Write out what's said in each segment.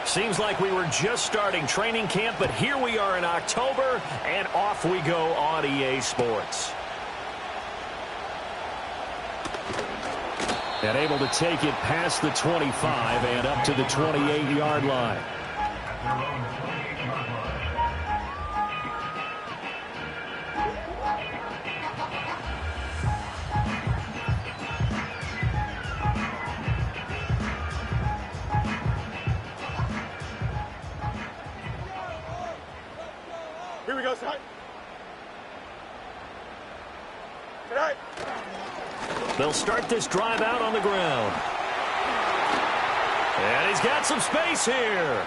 Seems like we were just starting training camp, but here we are in October, and off we go on EA Sports. And able to take it past the 25 and up to the 28-yard line. Here we go, side. Tonight. They'll start this drive out on the ground. And he's got some space here.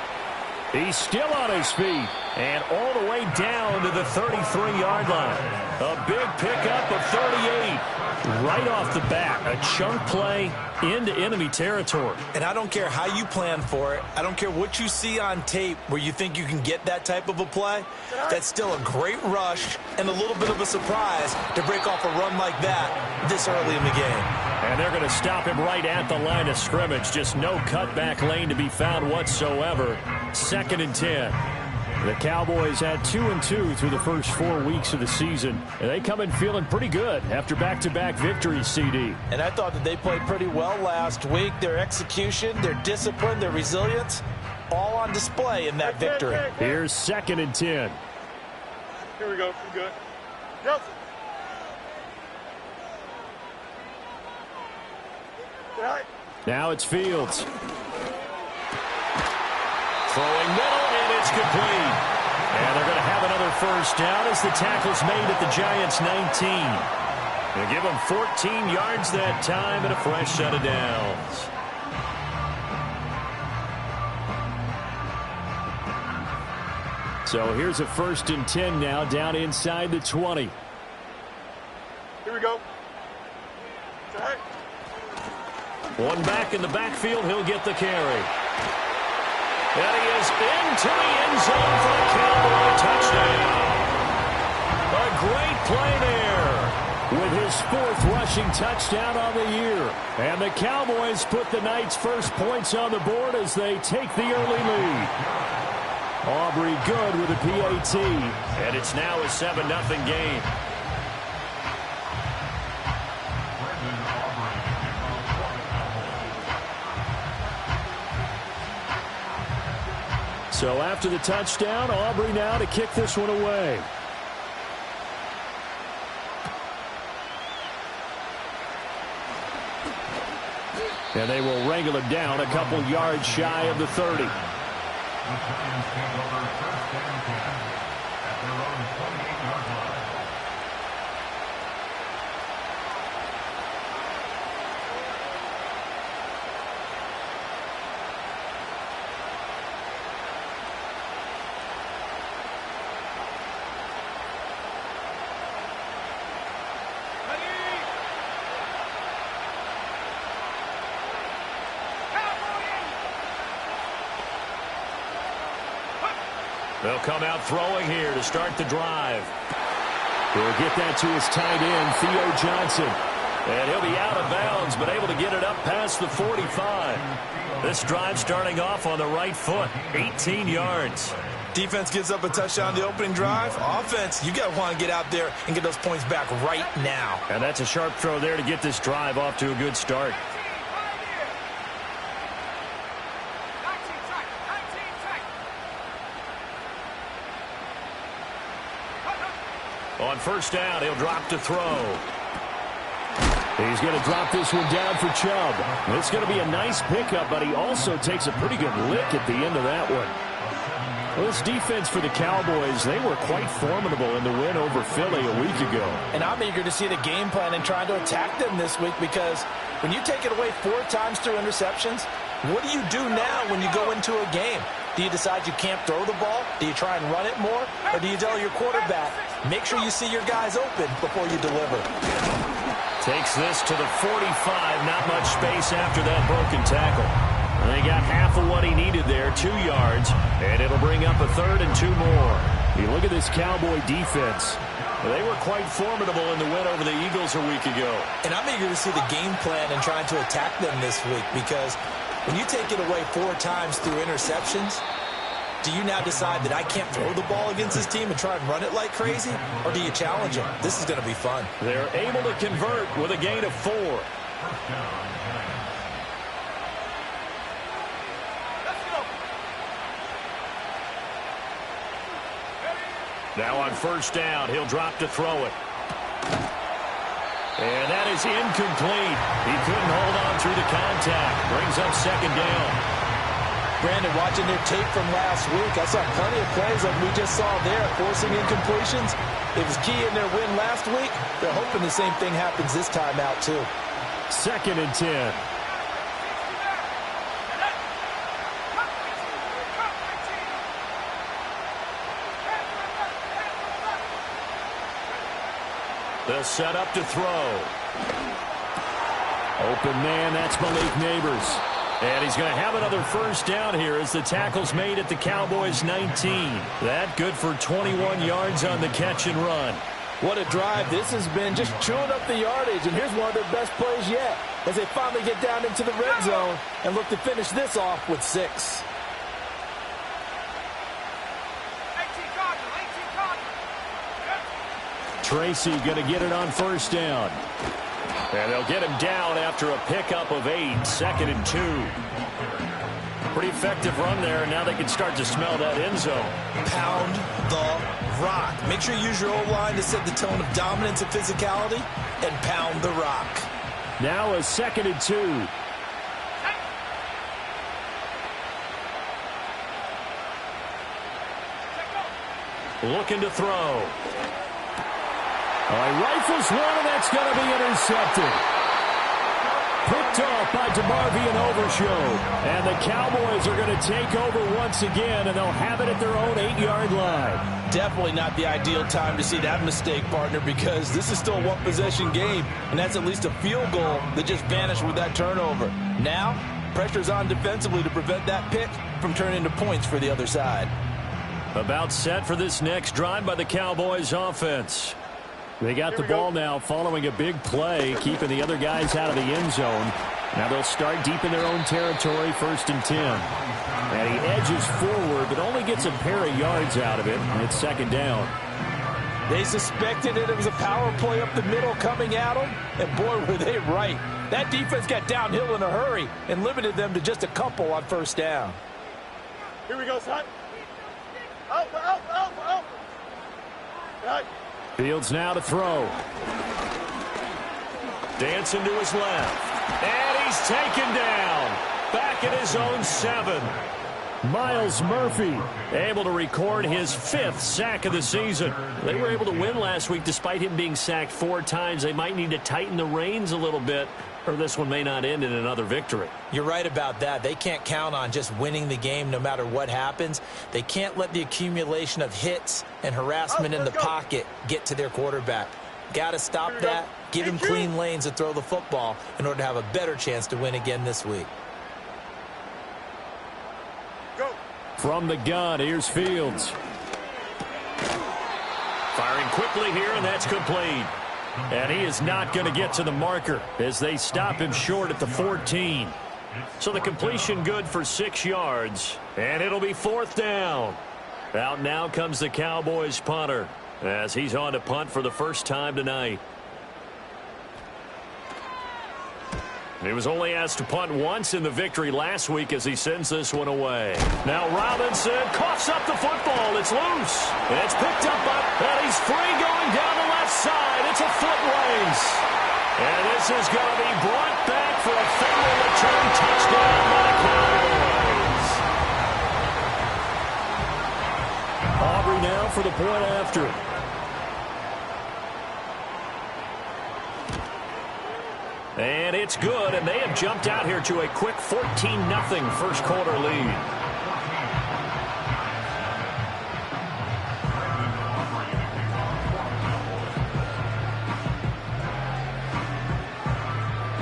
He's still on his feet. And all the way down to the 33-yard line. A big pickup of 38. Right off the bat, a chunk play into enemy territory. And I don't care how you plan for it. I don't care what you see on tape where you think you can get that type of a play. That's still a great rush and a little bit of a surprise to break off a run like that this early in the game. And they're going to stop him right at the line of scrimmage. Just no cutback lane to be found whatsoever. 2nd and 10. The Cowboys had 2-2 through the first 4 weeks of the season. And they come in feeling pretty good after back-to-back victories, CD. And I thought that they played pretty well last week. Their execution, their discipline, their resilience, all on display in that victory. Here's 2nd and 10. Here we go. We're good. Nelson. Tonight. Now it's Fields. Throwing middle, and it's complete. And they're going to have another first down as the tackle's made at the Giants' 19. They'll give them 14 yards that time and a fresh set of downs. So here's a 1st and 10 now down inside the 20. Here we go. Tonight. One back in the backfield, he'll get the carry. And he is into the end zone for the Cowboy touchdown. A great play there with his 4th rushing touchdown on the year. And the Cowboys put the Knights' first points on the board as they take the early lead. Aubrey good with a PAT. And it's now a 7-0 game. So after the touchdown, Aubrey now to kick this one away. And they will wrangle it down a couple yards shy of the 30. They'll come out throwing here to start the drive. He'll get that to his tight end, Theo Johnson. And he'll be out of bounds, but able to get it up past the 45. This drive starting off on the right foot, 18 yards. Defense gives up a touchdown the opening drive. Offense, you got to want to get out there and get those points back right now. And that's a sharp throw there to get this drive off to a good start. On first down, he'll drop to throw. He's going to drop this one down for Chubb. It's going to be a nice pickup, but he also takes a pretty good lick at the end of that one. Well, this defense for the Cowboys, they were quite formidable in the win over Philly a week ago. And I'm eager to see the game plan and trying to attack them this week, because when you take it away 4 times through interceptions, what do you do now when you go into a game? Do you decide you can't throw the ball? Do you try and run it more? Or do you tell your quarterback, make sure you see your guys open before you deliver? Takes this to the 45. Not much space after that broken tackle. They got half of what he needed there, 2 yards. And it'll bring up a 3rd and 2 more. You look at this Cowboy defense. They were quite formidable in the win over the Eagles a week ago. And I'm eager to see the game plan and trying to attack them this week, because When you take it away 4 times through interceptions, do you now decide that I can't throw the ball against this team and try and run it like crazy? Or do you challenge them? This is going to be fun. They're able to convert with a gain of 4. Now on first down, he'll drop to throw it. And that is incomplete. He couldn't hold on through the contact. Brings up second down. Brandon, watching their tape from last week, I saw plenty of plays like we just saw there, forcing incompletions. It was key in their win last week. They're hoping the same thing happens this time out, too. 2nd and 10. They'll set up to throw. Open man, that's Malik Neighbors. And he's going to have another first down here as the tackle's made at the Cowboys' 19. That good for 21 yards on the catch and run. What a drive this has been, just chewing up the yardage. And here's one of their best plays yet as they finally get down into the red zone and look to finish this off with 6. Tracy going to get it on first down. And they'll get him down after a pickup of 8. 2nd and 2. Pretty effective run there, and now they can start to smell that end zone. Pound the rock. Make sure you use your O-line to set the tone of dominance and physicality, and pound the rock. Now a 2nd and 2. Looking to throw. Rifles one, and that's going to be intercepted. Picked off by DeMarvion Overshow. And the Cowboys are going to take over once again, and they'll have it at their own 8-yard line. Definitely not the ideal time to see that mistake, partner, because this is still a one-possession game, and that's at least a field goal that just vanished with that turnover. Now, pressure's on defensively to prevent that pick from turning into points for the other side. About set for this next drive by the Cowboys offense. They got the ball now following a big play, keeping the other guys out of the end zone. Now they'll start deep in their own territory, 1st and 10. And he edges forward, but only gets a pair of yards out of it, and it's 2nd down. They suspected it was a power play up the middle coming at them, and boy, were they right. That defense got downhill in a hurry and limited them to just a couple on first down. Here we go, son. Out. Right. Fields now to throw. Dancing to his left. And he's taken down. Back at his own 7. Myles Murphy able to record his 5th sack of the season. They were able to win last week despite him being sacked 4 times. They might need to tighten the reins a little bit, or this one may not end in another victory. You're right about that. They can't count on just winning the game no matter what happens. They can't let the accumulation of hits and harassment in the pocket get to their quarterback. Got to stop that, give him clean lanes to throw the football in order to have a better chance to win again this week. Go. From the gun, here's Fields. Firing quickly here, and that's complete. And he is not going to get to the marker as they stop him short at the 14. So the completion good for 6 yards. And it'll be 4th down. Out now comes the Cowboys punter as he's on to punt for the first time tonight. He was only asked to punt once in the victory last week as he sends this one away. Now Robinson coughs up the football. It's loose. And it's picked up and he's free going down the left side. It's a foot race. And this is going to be brought back for a fumble return touchdown by the Cowboys. Aubrey now for the point after. And it's good, and they have jumped out here to a quick 14-0 first quarter lead.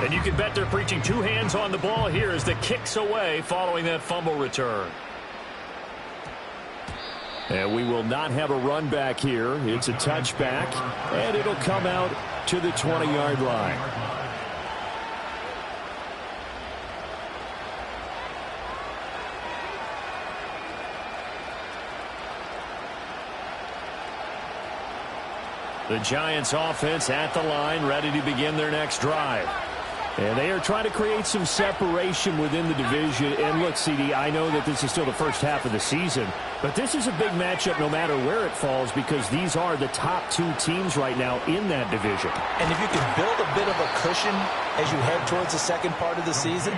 And you can bet they're preaching 2 hands on the ball here as the kick's away following that fumble return. And we will not have a run back here. It's a touchback, and it'll come out to the 20-yard line. The Giants offense at the line, ready to begin their next drive. And they are trying to create some separation within the division. And look, CD, I know that this is still the first half of the season, but this is a big matchup no matter where it falls because these are the top two teams right now in that division. And if you can build a bit of a cushion as you head towards the second part of the season,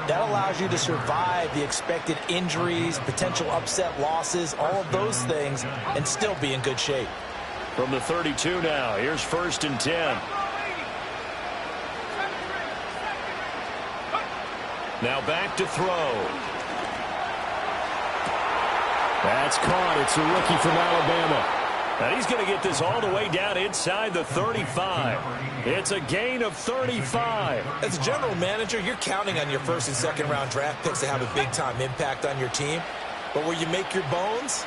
that allows you to survive the expected injuries, potential upset losses, all of those things, and still be in good shape. From the 32 now, here's 1st and 10. Now back to throw. That's caught. It's a rookie from Alabama. And he's going to get this all the way down inside the 35. It's a gain of 35. As a general manager, you're counting on your first and second round draft picks to have a big-time impact on your team. But where you make your bones,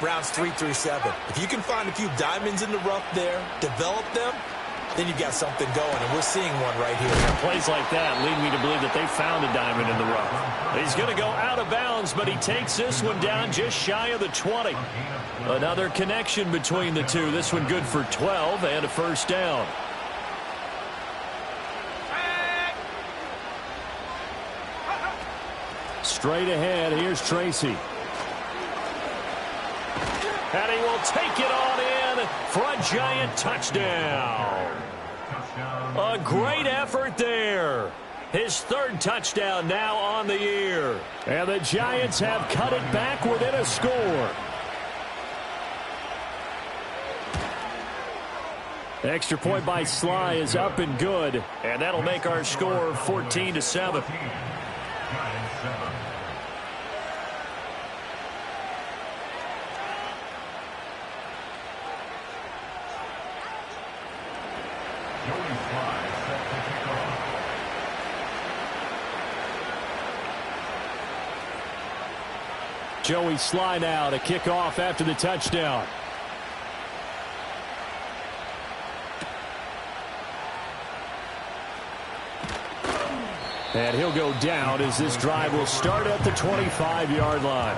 rounds 3 through 7. If you can find a few diamonds in the rough there, develop them, then you've got something going, and we're seeing one right here. Yeah, plays like that lead me to believe that they found a diamond in the rough. He's going to go out of bounds, but he takes this one down just shy of the 20. Another connection between the two. This one good for 12 and a first down. Straight ahead, here's Tracy. And he will take it on in for a Giant touchdown. A great effort there. His 3rd touchdown now on the year. And the Giants have cut it back within a score. Extra point by Sly is up and good. And that'll make our score 14-7. Joey Sly now to kick off after the touchdown. And he'll go down as this drive will start at the 25-yard line.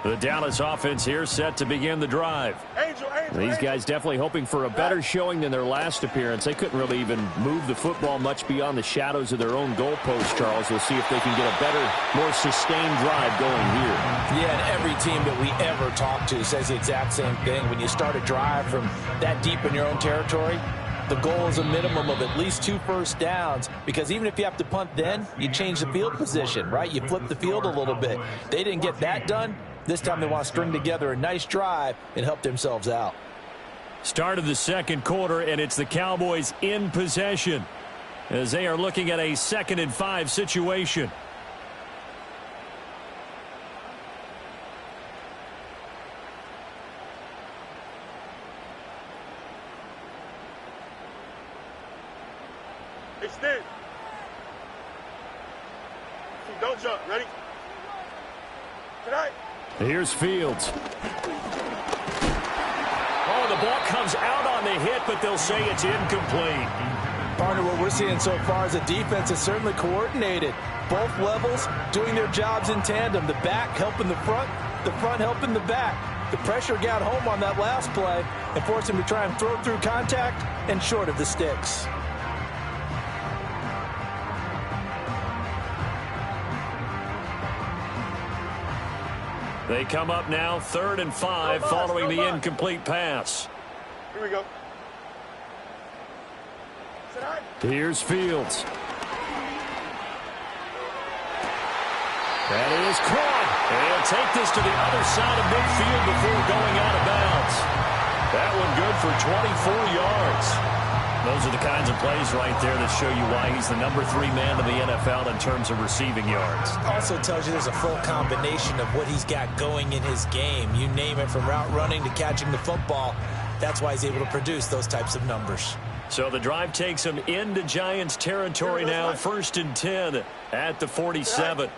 The Dallas offense here set to begin the drive. These guys definitely hoping for a better showing than their last appearance. They couldn't really even move the football much beyond the shadows of their own goalpost, Charles. We'll see if they can get a better, more sustained drive going here. Yeah, and every team that we ever talk to says the exact same thing. When you start a drive from that deep in your own territory, the goal is a minimum of at least 2 first downs, because even if you have to punt then, you change the field position, right? You flip the field a little bit. They didn't get that done. This time they want to string together a nice drive and help themselves out. Start of the second quarter, and it's the Cowboys in possession as they are looking at a 2nd and 5 situation. Hey, Steve. Don't jump. Ready? Tonight. Here's Fields. Oh, the ball comes out on the hit, but they'll say it's incomplete. Partner, what we're seeing so far is a defense is certainly coordinated. Both levels doing their jobs in tandem. The back helping the front helping the back. The pressure got home on that last play and forced him to try and throw through contact and short of the sticks. They come up now 3rd and 5 following the incomplete pass. Here we go. Here's Fields. That is caught. And he'll take this to the other side of midfield before going out of bounds. That one good for 24 yards. Those are the kinds of plays right there that show you why he's the number 3 man in the NFL in terms of receiving yards. Also tells you there's a full combination of what he's got going in his game. You name it, from route running to catching the football. That's why he's able to produce those types of numbers. So the drive takes him into Giants territory now. 1st and 10 at the 47.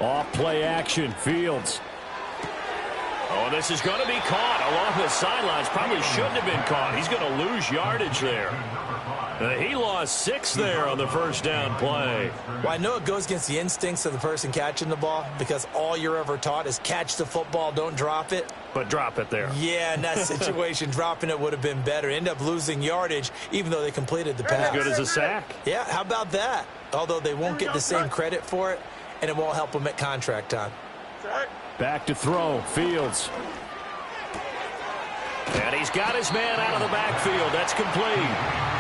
Off play action. Fields. Oh, this is going to be caught along the sidelines. Probably shouldn't have been caught. He's going to lose yardage there. He lost 6 there on the first down play. Well, I know it goes against the instincts of the person catching the ball because all you're ever taught is catch the football, don't drop it. But drop it there. Yeah, in that situation, dropping it would have been better. End up losing yardage even though they completed the pass. As good as a sack. Yeah, how about that? Although they won't get the same credit for it, and it won't help them at contract time. Back to throw, Fields. And he's got his man out of the backfield. That's complete.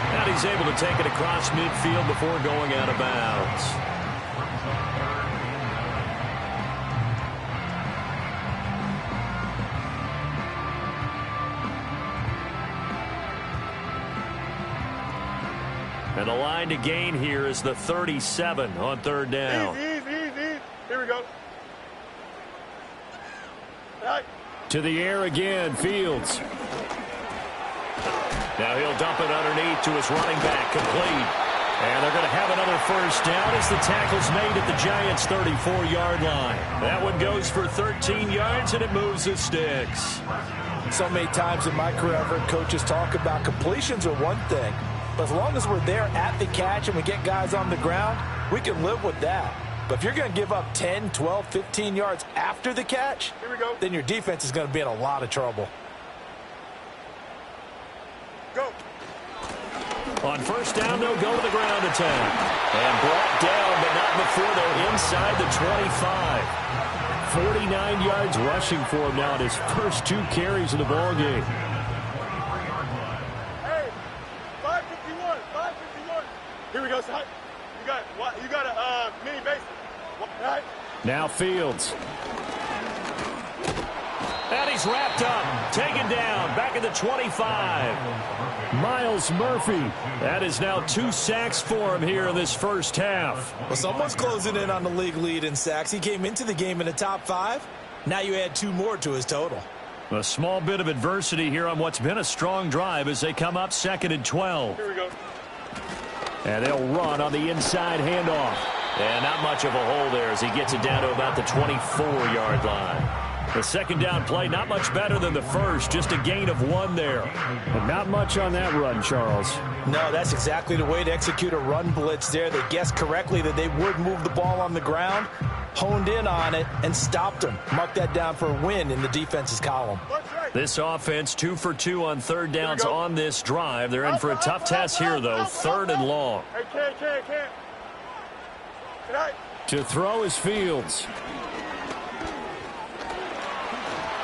And he's able to take it across midfield before going out of bounds. And the line to gain here is the 37 on third down. Easy. Here we go. Right. To the air again, Fields. Now he'll dump it underneath to his running back, complete. And they're going to have another first down as the tackle's made at the Giants' 34-yard line. That one goes for 13 yards, and it moves the sticks. So many times in my career, I've heard coaches talk about completions are one thing. But as long as we're there at the catch and we get guys on the ground, we can live with that. But if you're going to give up 10, 12, 15 yards after the catch, here we go, then your defense is going to be in a lot of trouble. Go. On first down, they'll go to the ground attack. And brought down, but not before they're inside the 25. 49 yards rushing for him now at his first 2 carries of the ballgame. Hey, 551. Here we go, son. You got a mini base. Right. Now Fields. And he's wrapped up, taken down, back at the 25. Myles Murphy. That is now 2 sacks for him here in this first half. Well, someone's closing in on the league lead in sacks. He came into the game in the top 5. Now you add 2 more to his total. A small bit of adversity here on what's been a strong drive as they come up 2nd and 12. Here we go. And they'll run on the inside handoff. And not much of a hole there as he gets it down to about the 24-yard line. The second down play, not much better than the first, just a gain of 1 there. And not much on that run, Charles. No, that's exactly the way to execute a run blitz there. They guessed correctly that they would move the ball on the ground, honed in on it, and stopped them. Mark that down for a win in the defense's column. This offense 2 for 2 on third downs on this drive. They're in for a tough test here, though, 3rd and long. Hey, can't. To throw is Fields.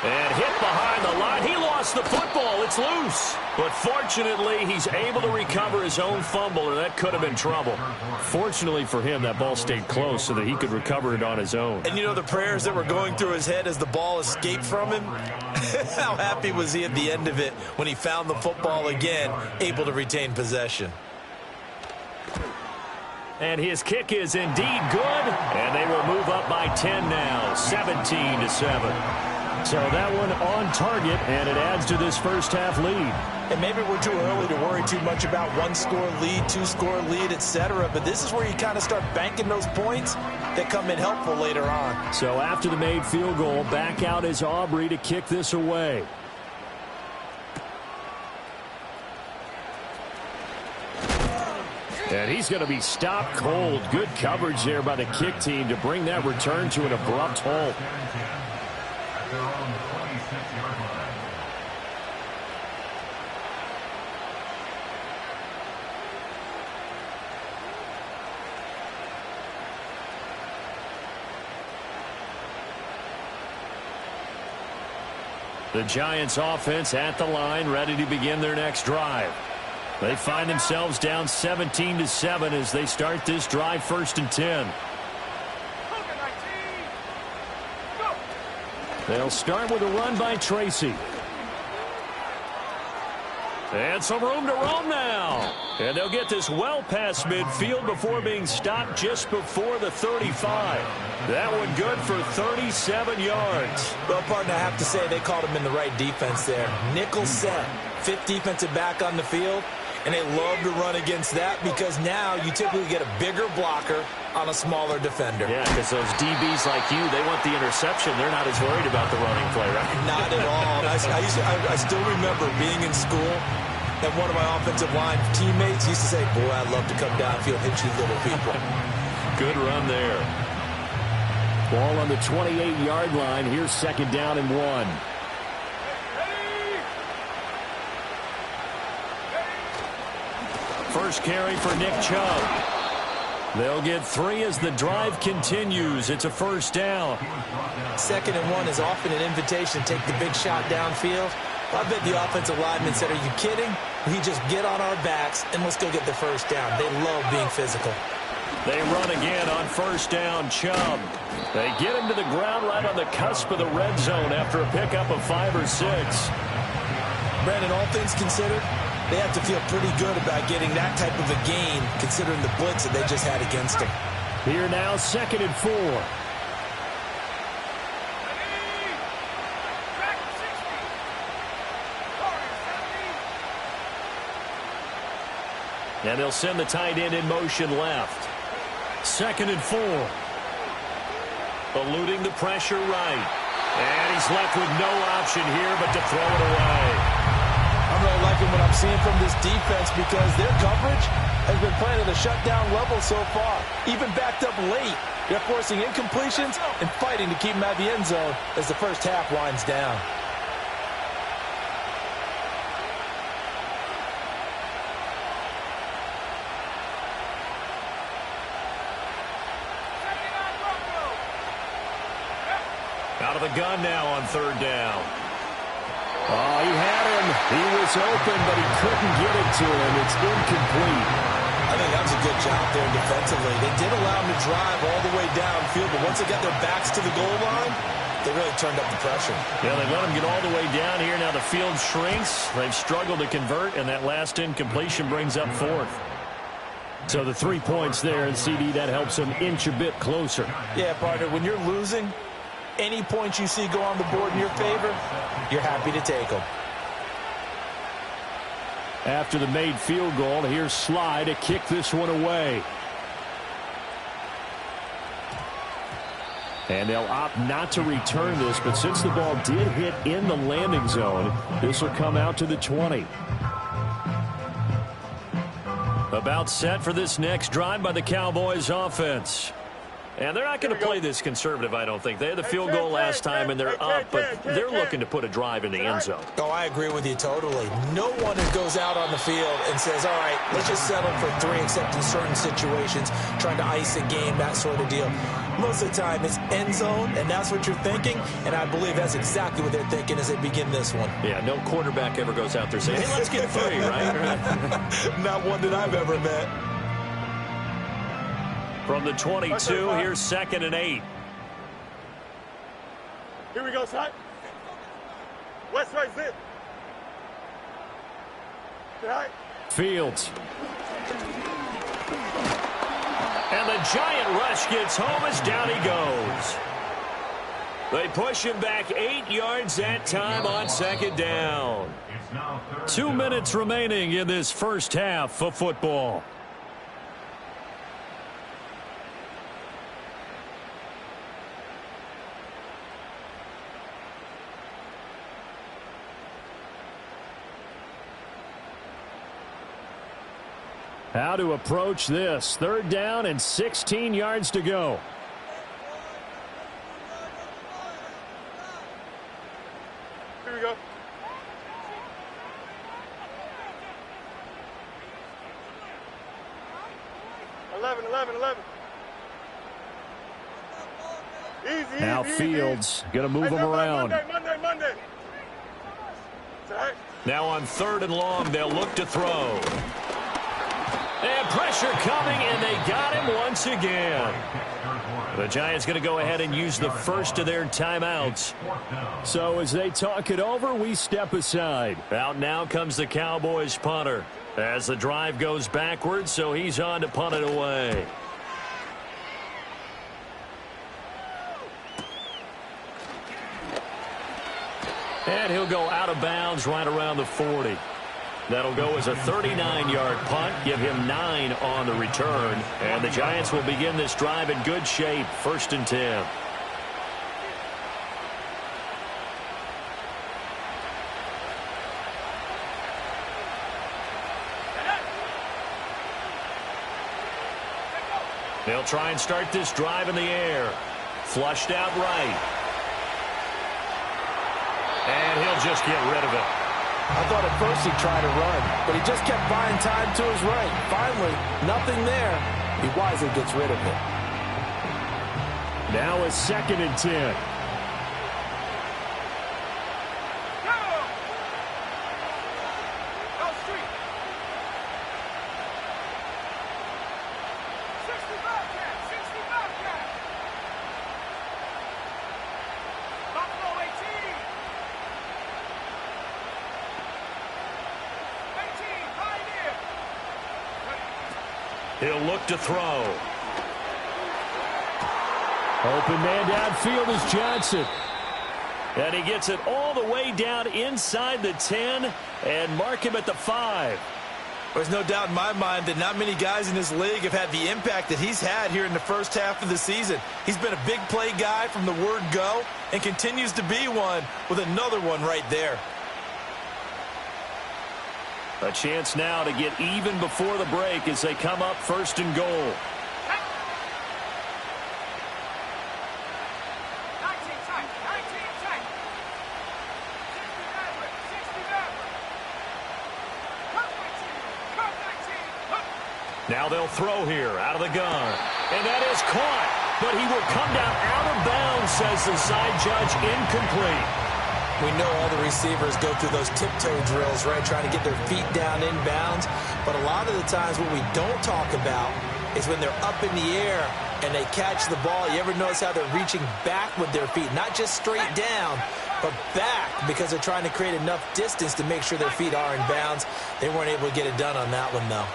And hit behind the line. He lost the football. It's loose. But fortunately, he's able to recover his own fumble, or that could have been trouble. Fortunately for him, that ball stayed close so that he could recover it on his own. And you know the prayers that were going through his head as the ball escaped from him? How happy was he at the end of it when he found the football again, able to retain possession? And his kick is indeed good. And they will move up by 10 now, 17-7. So that one on target, and it adds to this first half lead. And maybe we're too early to worry too much about 1-score lead, 2-score lead, etc. But this is where you kind of start banking those points that come in helpful later on. So after the made field goal, back out is Aubrey to kick this away. And he's going to be stopped cold. Good coverage there by the kick team to bring that return to an abrupt halt. The Giants offense at the line, ready to begin their next drive. They find themselves down 17-7 as they start this drive, 1st and 10. They'll start with a run by Tracy. And some room to roam now. And they'll get this well past midfield before being stopped just before the 35. That one good for 37 yards. Well, partner, I have to say they called him in the right defense there. Nickel set, 5th defensive back on the field. And they love to run against that because now you typically get a bigger blocker on a smaller defender. Yeah, because those DBs like you, they want the interception. They're not as worried about the running play, right? Not at all. I still remember being in school, and one of my offensive line teammates used to say, boy, I'd love to come downfield and hit you little people. Good run there. Ball on the 28-yard line. Here's second down and 1. First carry for Nick Chubb. They'll get 3 as the drive continues. It's a first down. Second and 1 is often an invitation to take the big shot downfield. I bet the offensive lineman said, are you kidding? We just get on our backs and let's go get the first down. They love being physical. They run again on first down. Chubb. They get him to the ground right on the cusp of the red zone after a pickup of 5 or 6. Brandon, all things considered, they have to feel pretty good about getting that type of a gain considering the blitz that they just had against them. Here now, second and 4. And they'll send the tight end in motion left. Second and 4. Eluding the pressure right. And he's left with no option here but to throw it away. I'm really liking what I'm seeing from this defense because their coverage has been playing at a shutdown level so far. Even backed up late, they're forcing incompletions and fighting to keep them out of the end zone as the first half winds down. Out of the gun now on third down. Oh, he had him. He was open, but he couldn't get it to him. It's incomplete. I think that was a good job there defensively. They did allow him to drive all the way downfield, but once they got their backs to the goal line, they really turned up the pressure. Yeah, they let him get all the way down here. Now the field shrinks. They've struggled to convert, and that last incompletion brings up 4th. So the 3 points there, and CD, that helps them inch a bit closer. Yeah, partner, when you're losing, any points you see go on the board in your favor, you're happy to take them. After the made field goal, here's Sly to kick this one away. And they'll opt not to return this, but since the ball did hit in the landing zone, this will come out to the 20. About set for this next drive by the Cowboys offense. And they're not going to play this conservative, I don't think. They had the field goal last time, and they're up, but they're looking to put a drive in the end zone. Oh, I agree with you totally. No one goes out on the field and says, all right, let's just settle for 3, except in certain situations, trying to ice a game, that sort of deal. Most of the time, it's end zone, and that's what you're thinking, and I believe that's exactly what they're thinking as they begin this one. Yeah, no quarterback ever goes out there saying, hey, let's get 3, right? Not one that I've ever met. From the 22, here's second and 8. Here we go, son. West right zip. Right. Fields. And the giant rush gets home as down he goes. They push him back 8 yards that time on second down. 2 minutes remaining in this first half of football. How to approach this. Third down and 16 yards to go. Here we go. Eleven. Easy. Now Fields going to move him around. Monday. Now on third and long, they'll look to throw. And pressure coming, and they got him once again. The Giants going to go ahead and use the first of their timeouts. So as they talk it over, we step aside. Out now comes the Cowboys punter. As the drive goes backwards, so he's on to punt it away. And he'll go out of bounds right around the 40. That'll go as a 39-yard punt, give him 9 on the return. And the Giants will begin this drive in good shape, 1st and 10. They'll try and start this drive in the air. Flushed out right. And he'll just get rid of it. I thought at first he'd try to run, but he just kept buying time to his right. Finally, nothing there. He wisely gets rid of it. Now a 2nd and 10. He'll look to throw. Open man downfield is Johnson. And he gets it all the way down inside the 10 and mark him at the 5. There's no doubt in my mind that not many guys in this league have had the impact that he's had here in the first half of the season. He's been a big play guy from the word go and continues to be one with another one right there. A chance now to get even before the break as they come up 1st and goal. Now they'll throw here out of the gun. And that is caught. But he will come down out of bounds, says the side judge, incomplete. We know all the receivers go through those tiptoe drills, right, trying to get their feet down in bounds. But a lot of the times what we don't talk about is when they're up in the air and they catch the ball. You ever notice how they're reaching back with their feet, not just straight down, but back, because they're trying to create enough distance to make sure their feet are in bounds. They weren't able to get it done on that one, though.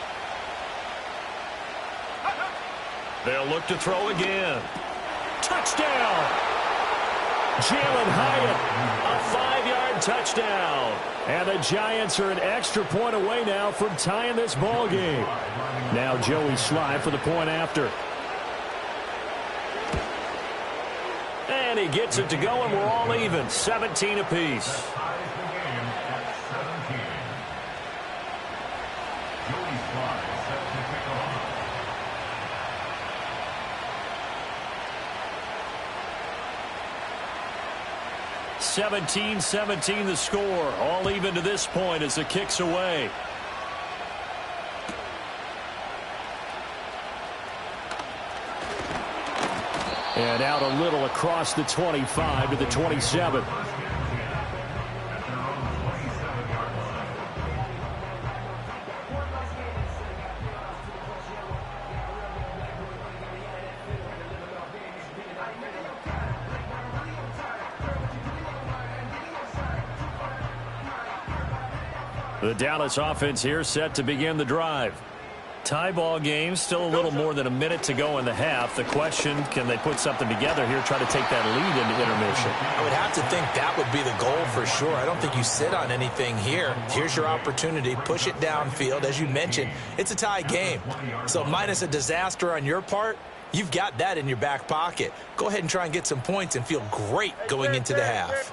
They'll look to throw again. Touchdown! Jalen Hyatt, a 5-yard touchdown. And the Giants are an extra point away now from tying this ball game. Now Joey Slye for the point after. And he gets it to go, and we're all even, 17 apiece. (17-17) the score. All even to this point as the kick's away. And out a little across the 25 to the 27. The Dallas offense here set to begin the drive. Tie ball game, still a little more than a minute to go in the half. The question, can they put something together here, try to take that lead into intermission? I would have to think that would be the goal for sure. I don't think you sit on anything here. Here's your opportunity. Push it downfield. As you mentioned, it's a tie game. So minus a disaster on your part, you've got that in your back pocket. Go ahead and try and get some points and feel great going into the half.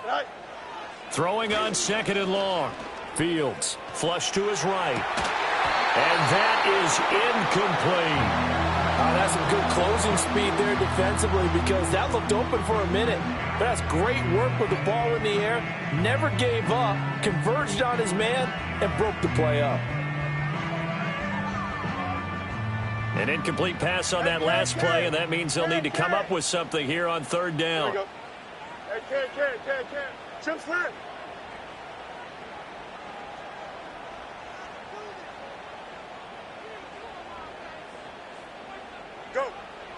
Throwing on 2nd and long. Fields, flush to his right. And that is incomplete. That's some good closing speed there defensively, because that looked open for a minute. But that's great work with the ball in the air. Never gave up, converged on his man, and broke the play up. An incomplete pass on that last play, and that means they'll need to come up with something here on 3rd down. Hey, Ken. Trim slant.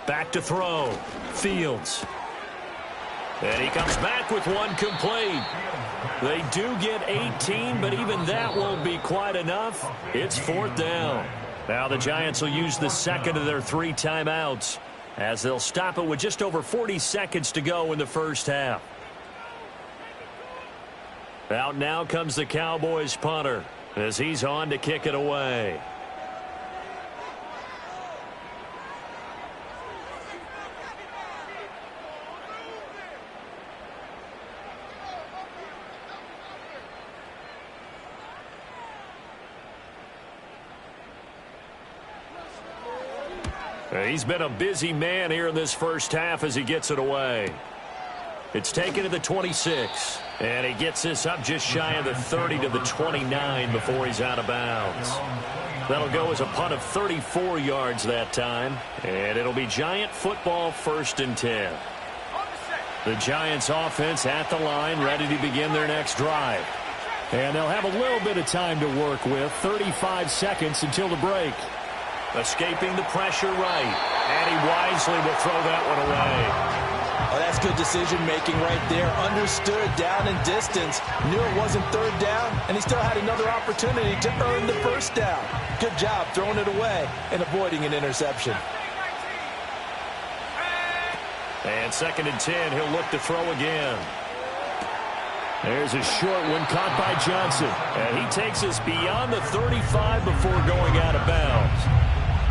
Back to throw. Fields. And he comes back with one complete. They do get 18, but even that won't be quite enough. It's 4th down. Now the Giants will use the 2nd of their 3 timeouts as they'll stop it with just over 40 seconds to go in the first half. Out now comes the Cowboys punter. as he's on to kick it away. He's been a busy man here in this first half as he gets it away. It's taken to the 26, and he gets this up just shy of the 30 to the 29 before he's out of bounds. That'll go as a punt of 34 yards that time, and it'll be Giant football 1st and 10. The Giants offense at the line, ready to begin their next drive. And they'll have a little bit of time to work with, 35 seconds until the break. Escaping the pressure right, and he wisely will throw that one away. Oh, that's good decision-making right there. Understood down and distance. Knew it wasn't 3rd down, and he still had another opportunity to earn the 1st down. Good job throwing it away and avoiding an interception. And 2nd and 10, he'll look to throw again. There's a short one caught by Johnson. And he takes us beyond the 35 before going out of bounds.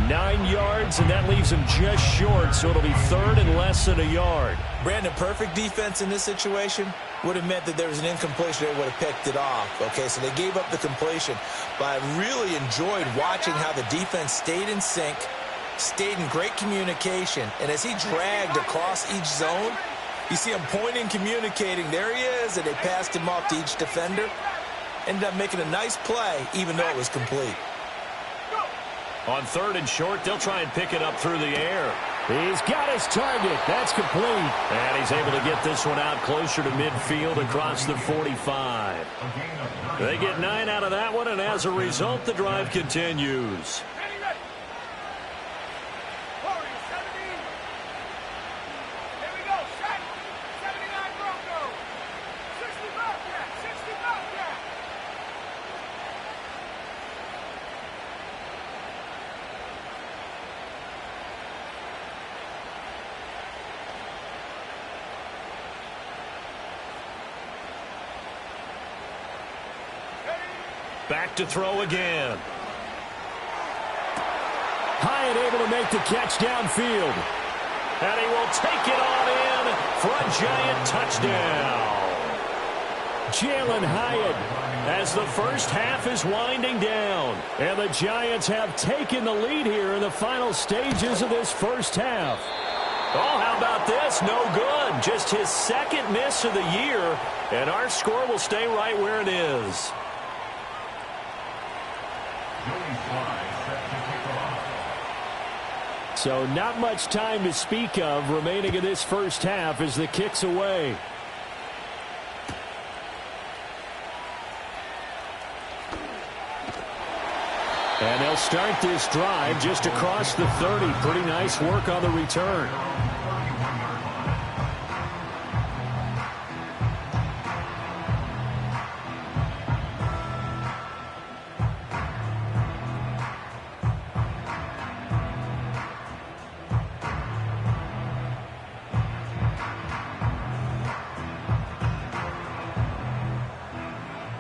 9 yards, and that leaves him just short, so it'll be 3rd and less than a yard. Brandon, perfect defense in this situation would have meant that there was an incompletion. They would have picked it off. Okay, so they gave up the completion. But I really enjoyed watching how the defense stayed in sync, stayed in great communication, and as he dragged across each zone, you see him pointing, communicating. There he is, and they passed him off to each defender. Ended up making a nice play, even though it was complete. On 3rd and short, they'll try and pick it up through the air. He's got his target. That's complete. And he's able to get this one out closer to midfield across the 45. They get 9 out of that one, and as a result, the drive continues. Back to throw again. Hyatt able to make the catch downfield. And he will take it on in for a Giant touchdown. Jalen Hyatt as the first half is winding down. And the Giants have taken the lead here in the final stages of this first half. Oh, how about this? No good. Just his 2nd miss of the year. And our score will stay right where it is. So not much time to speak of remaining in this first half as the kick's away. And they'll start this drive just across the 30. Pretty nice work on the return.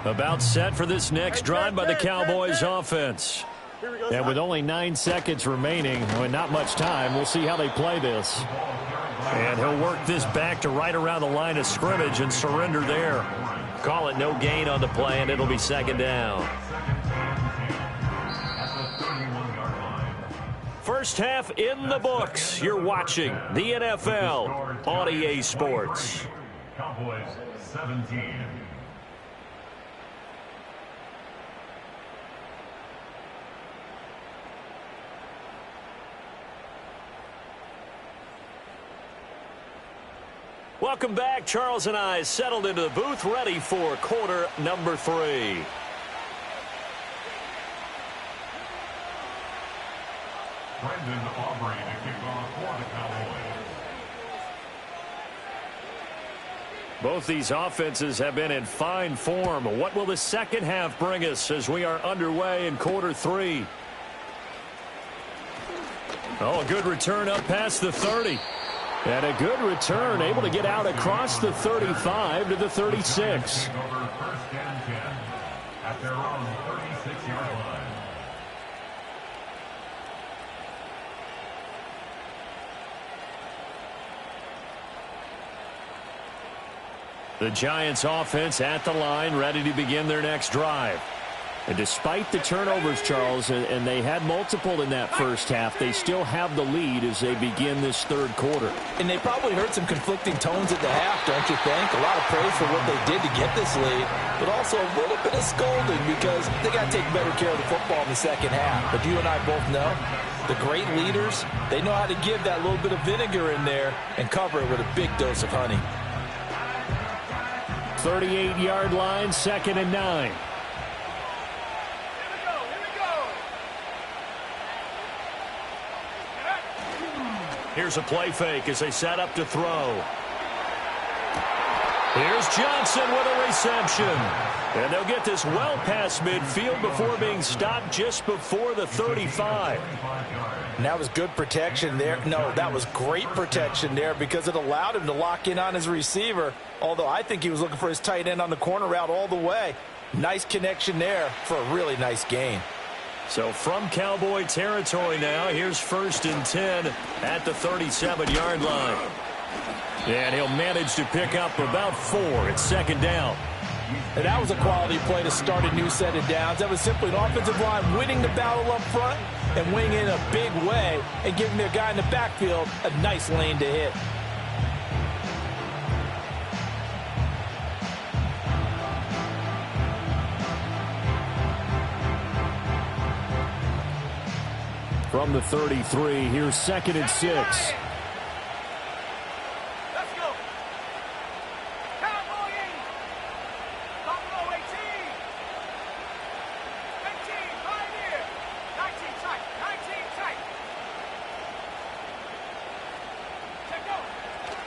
About set for this next drive by the Cowboys offense. And with only 9 seconds remaining, and not much time, we'll see how they play this. And he'll work this back to right around the line of scrimmage and surrender there. Call it no gain on the play, and it'll be 2nd down. First half in the books. You're watching the NFL on EA Sports. Cowboys 17. Welcome back. Charles and I settled into the booth, ready for quarter number 3. Brendan Aubrey to kick off for the Cowboys. Both these offenses have been in fine form. What will the second half bring us as we are underway in quarter 3? Oh, a good return up past the 30. And a good return, able to get out across the 35 to the 36. at their own 36-yard line. The Giants offense at the line, ready to begin their next drive. And despite the turnovers, Charles, and they had multiple in that first half, they still have the lead as they begin this third quarter. And they probably heard some conflicting tones at the half, don't you think? A lot of praise for what they did to get this lead, but also a little bit of scolding because they got to take better care of the football in the second half. But you and I both know the great leaders, they know how to give that little bit of vinegar in there and cover it with a big dose of honey. 38-yard line, 2nd and 9. Here's a play fake as they set up to throw. Here's Johnson with a reception. And they'll get this well past midfield before being stopped just before the 35. And that was good protection there. No, that was great protection there because it allowed him to lock in on his receiver, although I think he was looking for his tight end on the corner route all the way. Nice connection there for a really nice gain. So from Cowboy territory now, here's 1st and 10 at the 37-yard line. And he'll manage to pick up about 4 at 2nd down. And that was a quality play to start a new set of downs. That was simply an offensive line winning the battle up front and winning in a big way and giving their guy in the backfield a nice lane to hit. From the 33, here's 2nd and 6.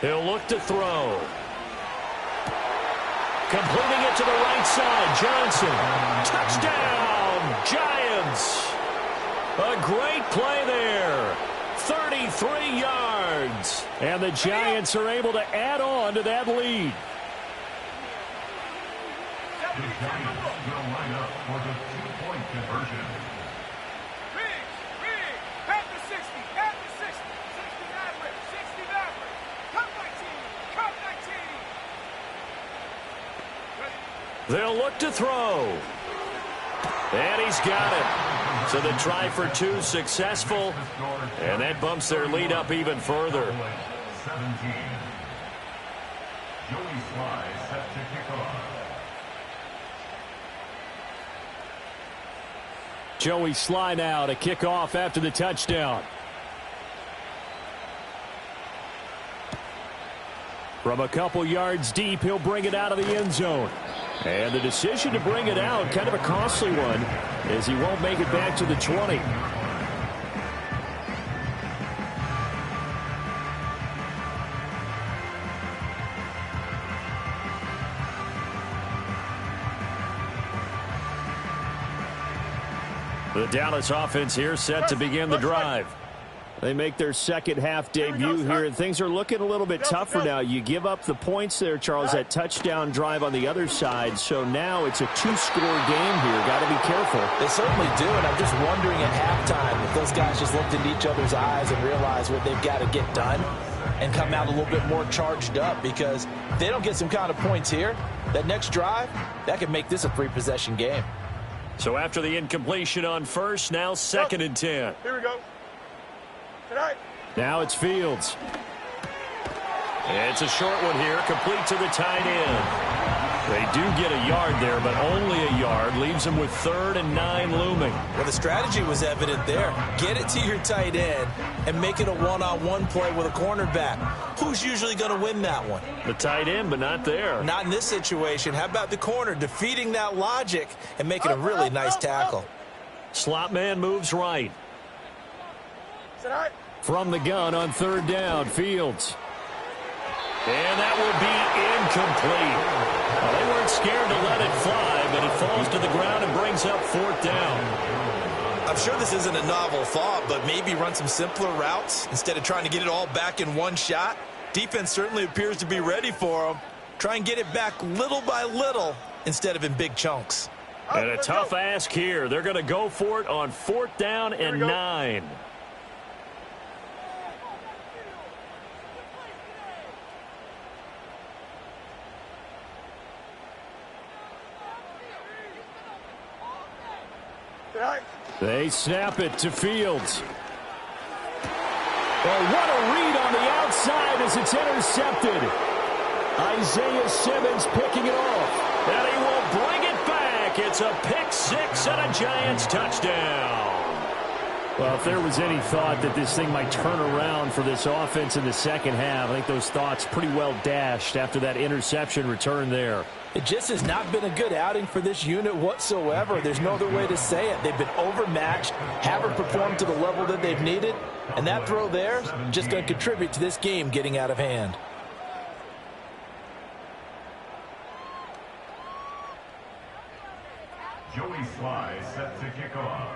He'll look to throw. Completing it to the right side. Johnson. Touchdown, Giants. A great play there. 33 yards. And the Giants are able to add on to that lead. The Giants will line up for the 2-point conversion. At the 60, at the 60. 60 Maverick, 60 Maverick. Come 19, come 19. They'll look to throw. And he's got it. So the try for 2 successful. And that bumps their lead up even further. 17. Joey Sly set to kick off. Joey Sly now to kick off after the touchdown. From a couple yards deep, he'll bring it out of the end zone. And the decision to bring it out, kind of a costly one, as he won't make it back to the 20. The Dallas offense here set to begin the drive. They make their second half debut here, and things are looking a little bit tougher now. You give up the points there, Charles, that touchdown drive on the other side. So now it's a 2-score game here. Got to be careful. They certainly do, and I'm just wondering at halftime if those guys just looked into each other's eyes and realized what they've got to get done and come out a little bit more charged up, because if they don't get some kind of points here, that next drive, that could make this a 3-possession game. So after the incompletion on first, now 2nd and 10. Here we go. Tonight. Now it's Fields. It's a short one here, complete to the tight end. They do get a yard there, but only a yard. Leaves them with 3rd and 9 looming. Well, the strategy was evident there. Get it to your tight end and make it a one-on-one play with a cornerback. Who's usually going to win that one? The tight end, but not there. Not in this situation. How about the corner defeating that logic and making a really nice tackle? Slot man moves right. Tonight. From the gun on 3rd down, Fields. And that will be incomplete. Well, they weren't scared to let it fly, but it falls to the ground and brings up 4th down. I'm sure this isn't a novel thought, but maybe run some simpler routes instead of trying to get it all back in one shot. Defense certainly appears to be ready for them. Try and get it back little by little instead of in big chunks. And a tough ask here. They're going to go for it on 4th down and 9. They snap it to Fields. Oh, what a read on the outside as it's intercepted. Isaiah Simmons picking it off. And he will bring it back. It's a pick 6 and a Giants touchdown. Well, if there was any thought that this thing might turn around for this offense in the second half, I think those thoughts pretty well dashed after that interception return there. It just has not been a good outing for this unit whatsoever. There's no other way to say it. They've been overmatched, haven't performed to the level that they've needed, and that throw there is just going to contribute to this game getting out of hand. Joey Sly set to kick off.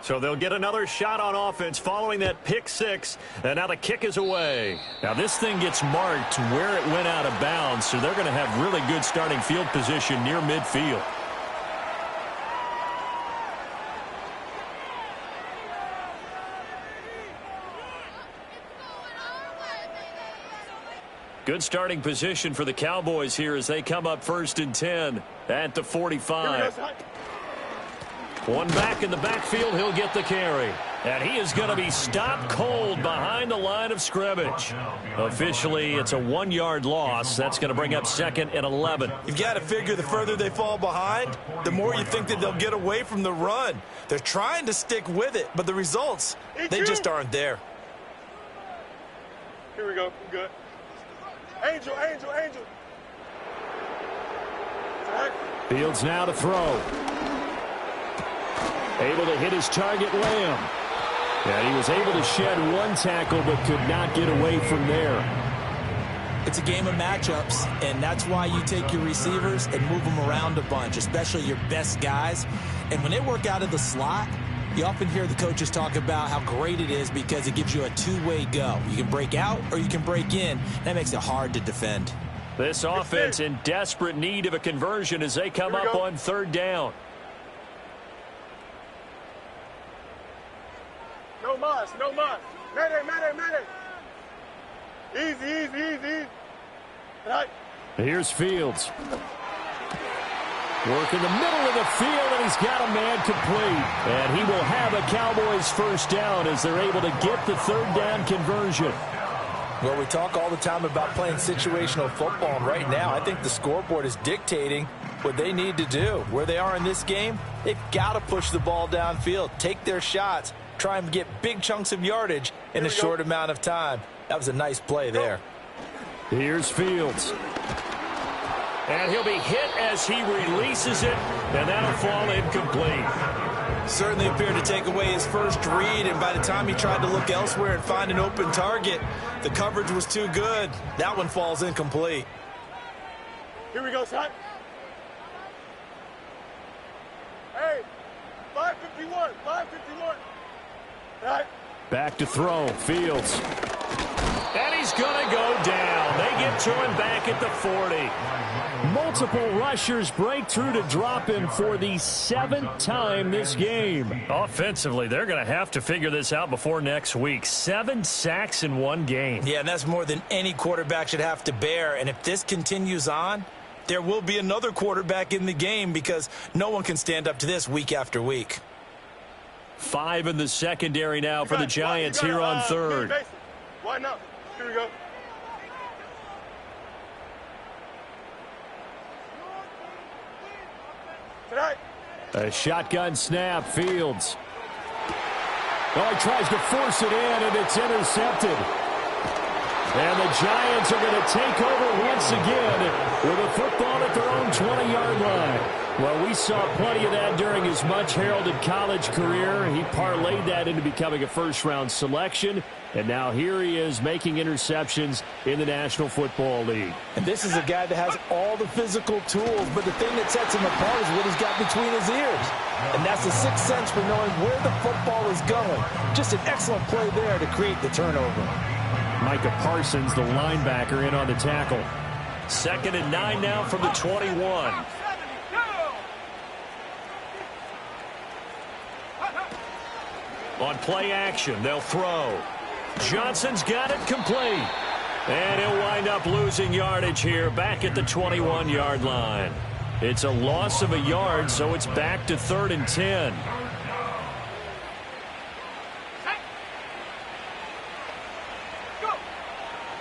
So they'll get another shot on offense following that pick 6, and now the kick is away. Now this thing gets marked where it went out of bounds, so they're going to have really good starting field position near midfield. Good starting position for the Cowboys here as they come up 1st and 10 at the 45. One back in the backfield, he'll get the carry. And he is going to be stopped cold behind the line of scrimmage. Officially, it's a 1-yard loss. That's going to bring up 2nd and 11. You've got to figure the further they fall behind, the more you think that they'll get away from the run. They're trying to stick with it, but the results, they just aren't there. Here we go. Good. Angel. Fields now to throw. Able to hit his target, Lamb. And he was able to shed one tackle but could not get away from there. It's a game of matchups, and that's why you take your receivers and move them around a bunch, especially your best guys. And when they work out of the slot, you often hear the coaches talk about how great it is because it gives you a two-way go. You can break out or you can break in. That makes it hard to defend. This offense in desperate need of a conversion as they come up on 3rd down. No mas. Mayday. Easy. Right. Here's Fields. Work in the middle of the field, and he's got a man complete. And he will have a Cowboys 1st down as they're able to get the 3rd down conversion. Well, we talk all the time about playing situational football, and right now I think the scoreboard is dictating what they need to do. Where they are in this game, they've got to push the ball downfield, take their shots, try and get big chunks of yardage in a short amount of time. That was a nice play there. Here's Fields. And he'll be hit as he releases it, and that'll fall incomplete. Certainly appeared to take away his first read, and by the time he tried to look elsewhere and find an open target, the coverage was too good. That one falls incomplete. Here we go, son. Hey, 551. Right. Back to throw. Fields. And he's going to go down. They get to him back at the 40. Multiple rushers break through to drop him for the 7th time this game. Offensively, they're going to have to figure this out before next week. 7 sacks in one game. Yeah, and that's more than any quarterback should have to bear. And if this continues on, there will be another quarterback in the game because no one can stand up to this week after week. 5 in the secondary now for the Giants here on 3rd. Why not? Here we go. Tonight. A shotgun snap. Fields. Oh, he tries to force it in, and it's intercepted. And the Giants are going to take over once again with a football at their own 20-yard line. Well, we saw plenty of that during his much-heralded college career. He parlayed that into becoming a first-round selection. And now here he is making interceptions in the National Football League. And this is a guy that has all the physical tools, but the thing that sets him apart is what he's got between his ears. And that's the sixth sense for knowing where the football is going. Just an excellent play there to create the turnover. Micah Parsons, the linebacker, in on the tackle. 2nd and 9 now from the 21. On play action, they'll throw. Johnson's got it complete. And he'll wind up losing yardage here back at the 21-yard line. It's a loss of a yard, so it's back to 3rd and 10.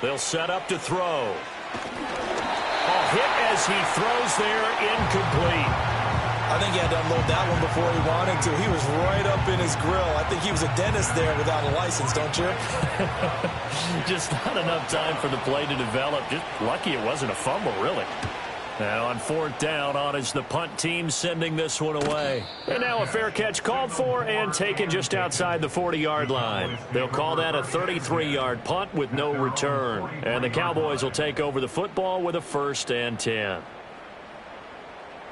They'll set up to throw. A hit as he throws there, incomplete. I think he had to unload that one before he wanted to. He was right up in his grill. I think he was a dentist there without a license, don't you? Just not enough time for the play to develop. Just lucky it wasn't a fumble, really. Now on 4th down, on is the punt team sending this one away. And now a fair catch called for and taken just outside the 40-yard line. They'll call that a 33-yard punt with no return. And the Cowboys will take over the football with a 1st and 10.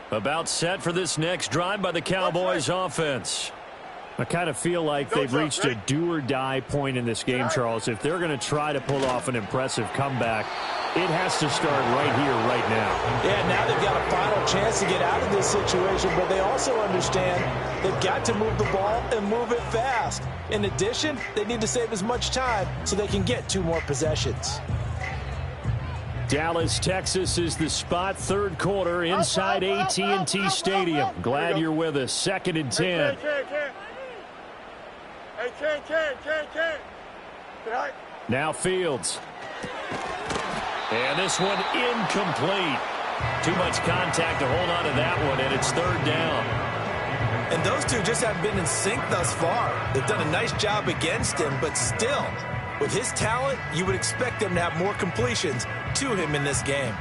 About set for this next drive by the Cowboys offense. I kind of feel like they've reached a do-or-die point in this game, Charles. If they're going to try to pull off an impressive comeback, it has to start right here, right now. Yeah, now they've got a final chance to get out of this situation, but they also understand they've got to move the ball and move it fast. In addition, they need to save as much time so they can get 2 more possessions. Dallas, Texas is the spot, 3rd quarter inside AT&T Stadium. Glad you're with us. 2nd and 10. Now Fields. And this one incomplete. Too much contact to hold on to that one, and it's 3rd down. And those two just haven't been in sync thus far. They've done a nice job against him, but still, with his talent, you would expect them to have more completions to him in this game.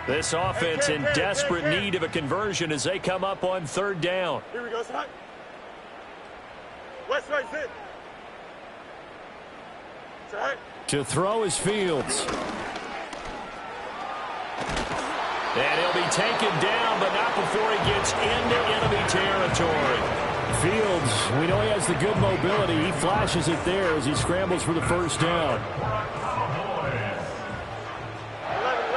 This offense in desperate need of a conversion as they come up on 3rd down. Here we go, son. West right sit. To throw is Fields. And he'll be taken down, but not before he gets into enemy territory. Fields, we know he has the good mobility. He flashes it there as he scrambles for the 1st down. 11.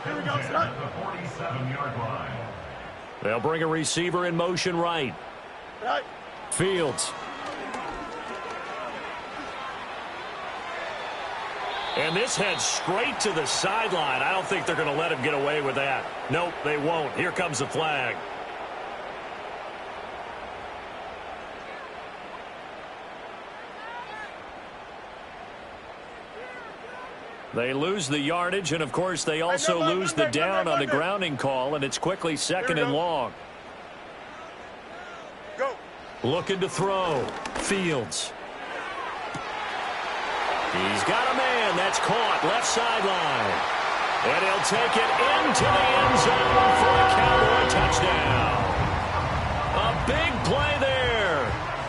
Here we go, son. The 47-yard line. They'll bring a receiver in motion right. Right. Fields. And this heads straight to the sideline. I don't think they're going to let him get away with that. Nope, they won't. Here comes the flag. They lose the yardage, and, of course, they also lose the down on the grounding call, and it's quickly 2nd and long. Go. Looking to throw. Fields. He's got a man. That's caught. Left sideline. And he'll take it into the end zone for a Cowboy touchdown. A big play there.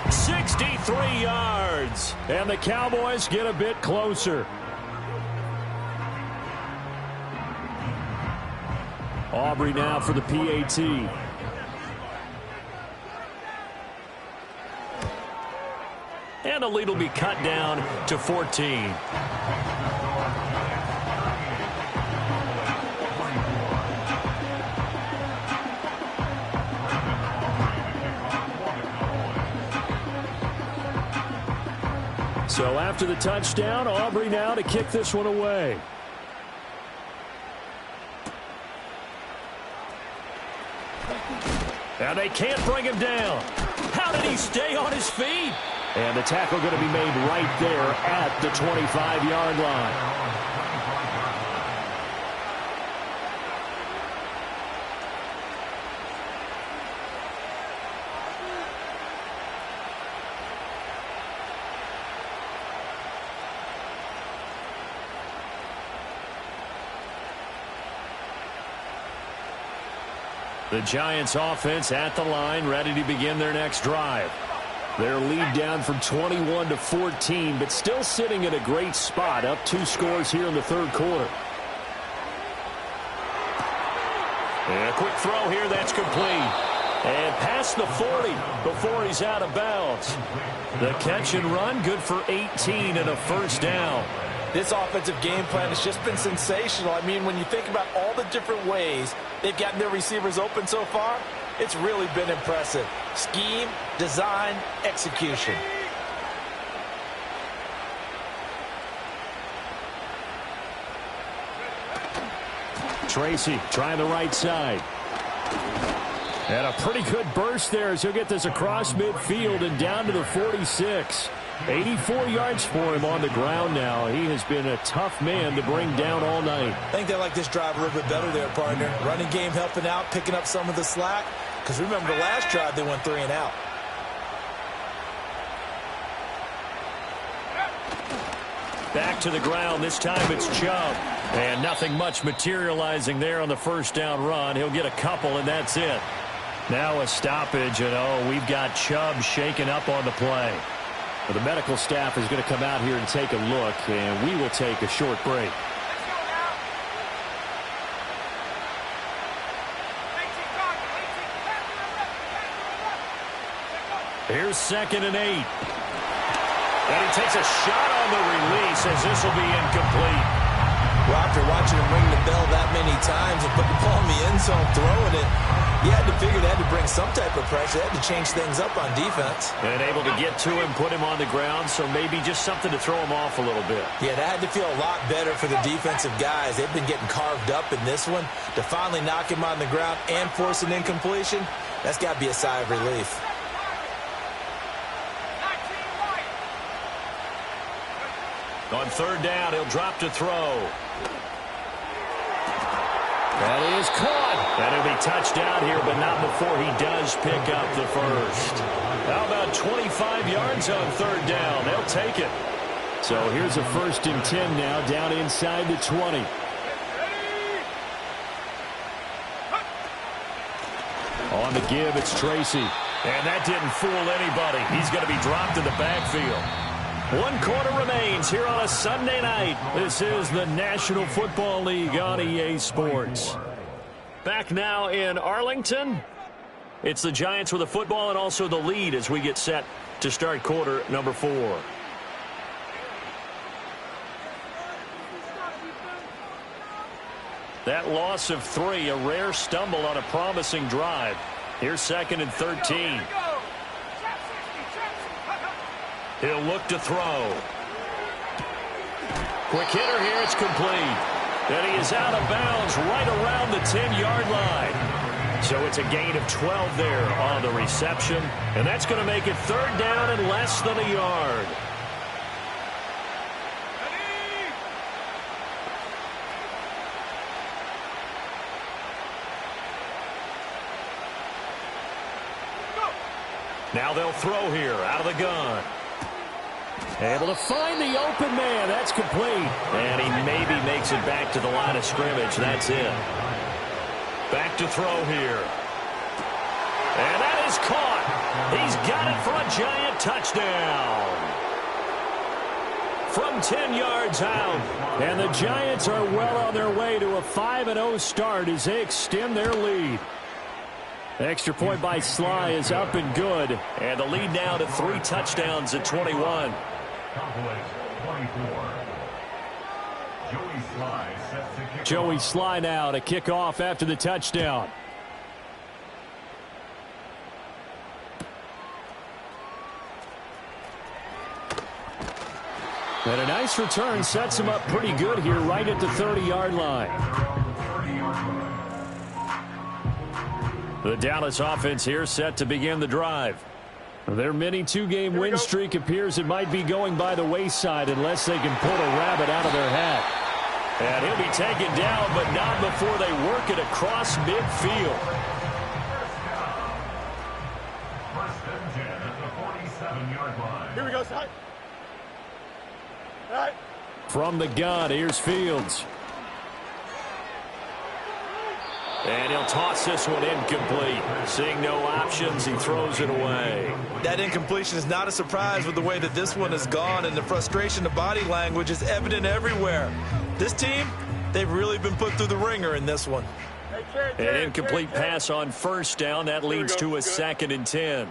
63 yards. And the Cowboys get a bit closer. Aubrey now for the PAT. And the lead will be cut down to 14. So after the touchdown, Aubrey now to kick this one away. And they can't bring him down. How did he stay on his feet? And the tackle going to be made right there at the 25-yard line. The Giants offense at the line, ready to begin their next drive. Their lead down from 21 to 14, but still sitting in a great spot, up 2 scores here in the 3rd quarter. And a quick throw here, that's complete. And past the 40 before he's out of bounds. The catch and run, good for 18 and a first down. This offensive game plan has just been sensational. I mean, when you think about all the different ways they've gotten their receivers open so far, it's really been impressive. Scheme, design, execution. Tracy trying the right side. And a pretty good burst there as he'll get this across midfield and down to the 46. 84 yards for him on the ground now. He has been a tough man to bring down all night. I think they like this drive a little bit better there, partner. Running game helping out, picking up some of the slack. Because remember, the last drive they went 3 and out. Back to the ground. This time it's Chubb. And nothing much materializing there on the first down run. He'll get a couple, and that's it. Now a stoppage, and we've got Chubb shaken up on the play. Well, the medical staff is going to come out here and take a look, and we will take a short break. Here's 2nd and 8. And he takes a shot on the release as this will be incomplete. After watching him ring the bell that many times and put the ball in the end zone, throwing it, you had to figure they had to bring some type of pressure. They had to change things up on defense. And able to get to him, put him on the ground, so maybe just something to throw him off a little bit. Yeah, that had to feel a lot better for the defensive guys. They've been getting carved up in this one. To finally knock him on the ground and force an incompletion, that's got to be a sigh of relief. On 3rd down, he'll drop to throw. That is caught. And it'll be touchdown here, but not before he does pick up the first. How about 25 yards on 3rd down? They'll take it. So here's a 1st and 10 now, down inside the 20. On the give, it's Tracy. And that didn't fool anybody. He's going to be dropped in the backfield. 1 quarter remains here on a Sunday night. This is the National Football League on EA Sports. Back now in Arlington. It's the Giants with the football and also the lead as we get set to start quarter number 4. That loss of 3, a rare stumble on a promising drive. Here's 2nd and 13. He'll look to throw. Quick hitter here. It's complete. And he is out of bounds right around the 10-yard line. So it's a gain of 12 there on the reception. And that's going to make it 3rd down and less than a yard. Now they'll throw here out of the gun. Able to find the open man. That's complete. And he maybe makes it back to the line of scrimmage. That's it. Back to throw here. And that is caught. He's got it for a Giant touchdown. From 10 yards out. And the Giants are well on their way to a 5-0 start as they extend their lead. Extra point by Sly is up and good. And the lead now to 3 touchdowns at 21. Cowboys 24. Joey Sly sets the kick. Joey Sly now to kick off after the touchdown. And a nice return sets him up pretty good here right at the 30-yard line. The Dallas offense here set to begin the drive. Their mini 2-game win streak appears it might be going by the wayside unless they can pull a rabbit out of their hat. And he'll be taken down, but not before they work it across midfield. First and 10 at the 47-yard line. Here we go, Sly. All right. From the gun, here's Fields. And he'll toss this one incomplete. Seeing no options, he throws it away. That incompletion is not a surprise with the way that this one has gone, and the frustration of body language is evident everywhere. This team, they've really been put through the ringer in this one. An incomplete pass on first down. That leads to a 2nd and 10.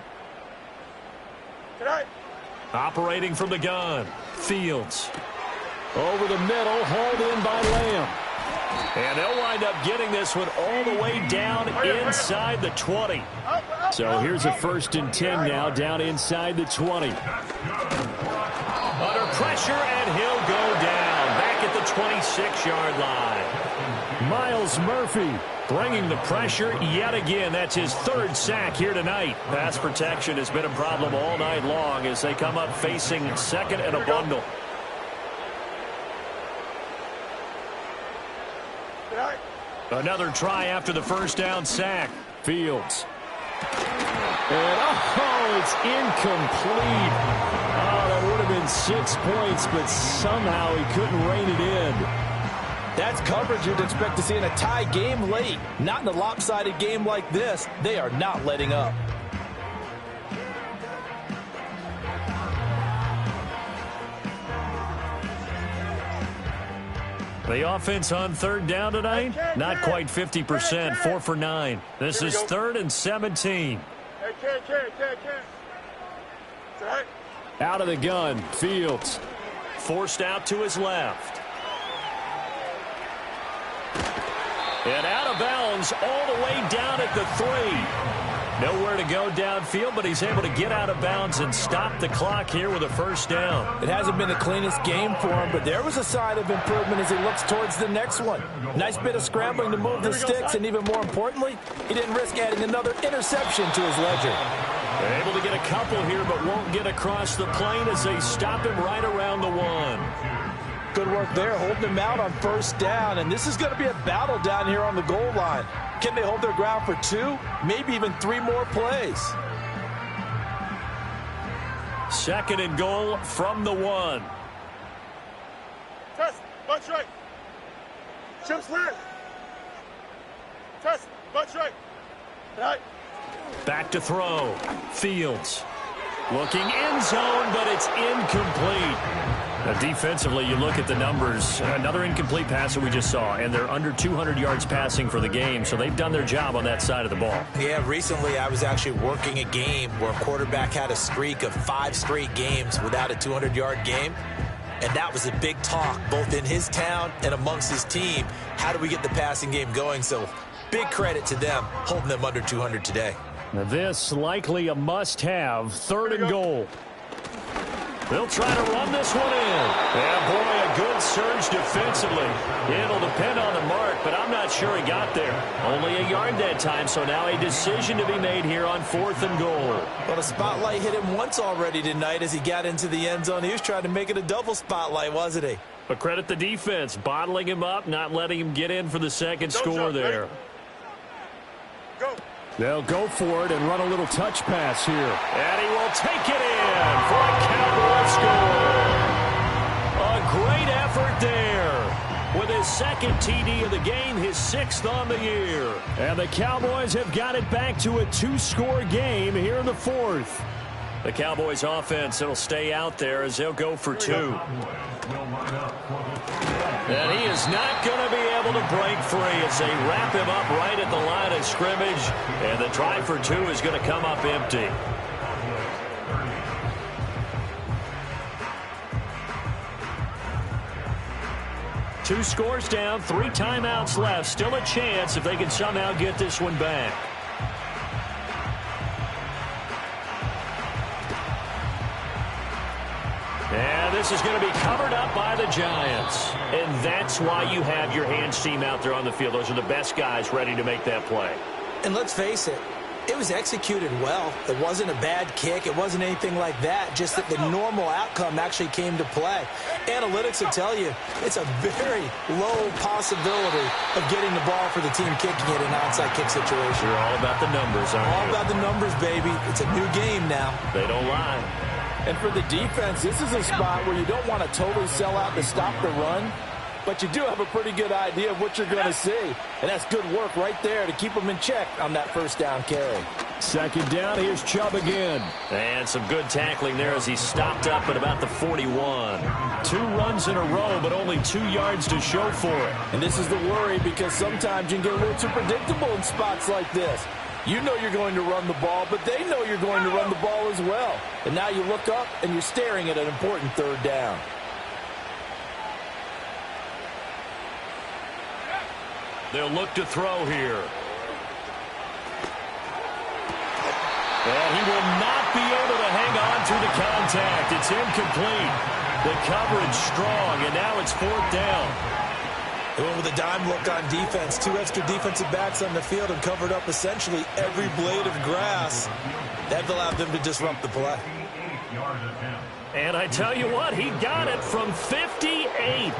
Operating from the gun, Fields. Over the middle, hauled in by Lamb. And they'll wind up getting this one all the way down inside the 20. So here's a 1st and 10 now, down inside the 20. Under pressure, and he'll go down back at the 26-yard line. Miles Murphy bringing the pressure yet again. That's his 3rd sack here tonight. Pass protection has been a problem all night long as they come up facing 2nd and a bundle. Another try after the 1st down sack. Fields. And it's incomplete. That would have been 6 points, but somehow he couldn't rein it in. That's coverage you'd expect to see in a tie game late. Not in a lopsided game like this. They are not letting up. The offense on 3rd down tonight, not quite 50%, 4 for 9. This is 3rd and 17. Out of the gun, Fields. Forced out to his left. And out of bounds all the way down at the 3. Nowhere to go downfield, but he's able to get out of bounds and stop the clock here with a 1st down. It hasn't been the cleanest game for him, but there was a sign of improvement as he looks towards the next one. Nice bit of scrambling to move the sticks, and even more importantly, he didn't risk adding another interception to his ledger. They're able to get a couple here, but won't get across the plane as they stop him right around the 1. Good work there, holding him out on 1st down, and this is going to be a battle down here on the goal line. Can they hold their ground for 2, maybe even 3 more plays? 2nd and goal from the 1. Test, bunch right. Chips left. Test, bunch right. Right. Back to throw. Fields. Looking end zone, but it's incomplete. Now, defensively, you look at the numbers. Another incomplete pass that we just saw, and they're under 200 yards passing for the game, so they've done their job on that side of the ball. Yeah, recently I was actually working a game where a quarterback had a streak of 5 straight games without a 200-yard game, and that was a big talk both in his town and amongst his team. How do we get the passing game going? So big credit to them holding them under 200 today. Now this likely a must-have, 3rd and goal. They'll try to run this one in. Yeah, boy, a good surge defensively. It'll depend on the mark, but I'm not sure he got there. Only a yard that time, so now a decision to be made here on 4th and goal. Well, the spotlight hit him once already tonight as he got into the end zone. He was trying to make it a double spotlight, wasn't he? But credit the defense, bottling him up, not letting him get in for the 2nd score there. Go. They'll go for it and run a little touch pass here. And he will take it in for a Cowboy score. A great effort there. With his 2nd TD of the game, his 6th on the year. And the Cowboys have got it back to a 2-score game here in the 4th. The Cowboys offense, it'll stay out there as they'll go for 2. And he is not going to be able to break free as they wrap him up right at the line of scrimmage. And the try for 2 is going to come up empty. Two scores down, 3 timeouts left. Still a chance if they can somehow get this one back. And this is going to be covered up by the Giants. And that's why you have your hands team out there on the field. Those are the best guys ready to make that play. And let's face it, it was executed well. It wasn't a bad kick. It wasn't anything like that. Just that the normal outcome actually came to play. Analytics will tell you it's a very low possibility of getting the ball for the team kicking it in an onside kick situation. You're all about the numbers, aren't you? All about the numbers, baby. It's a new game now. They don't lie. And for the defense, this is a spot where you don't want to totally sell out to stop the run, but you do have a pretty good idea of what you're going to see. And that's good work right there to keep them in check on that 1st down carry. 2nd down, here's Chubb again. And some good tackling there as he stopped up at about the 41. 2 runs runs in a row, but only 2 yards to show for it. And this is the worry, because sometimes you can get a little too predictable in spots like this. You know you're going to run the ball, but they know you're going to run the ball as well. And now you look up and you're staring at an important third down. They'll look to throw here. And he will not be able to hang on through the contact. It's incomplete. The coverage strong, and now it's 4th down. They went with a dime look on defense. 2 extra defensive backs on the field and covered up essentially every blade of grass. That allowed them to disrupt the play. And I tell you what, he got it from 58.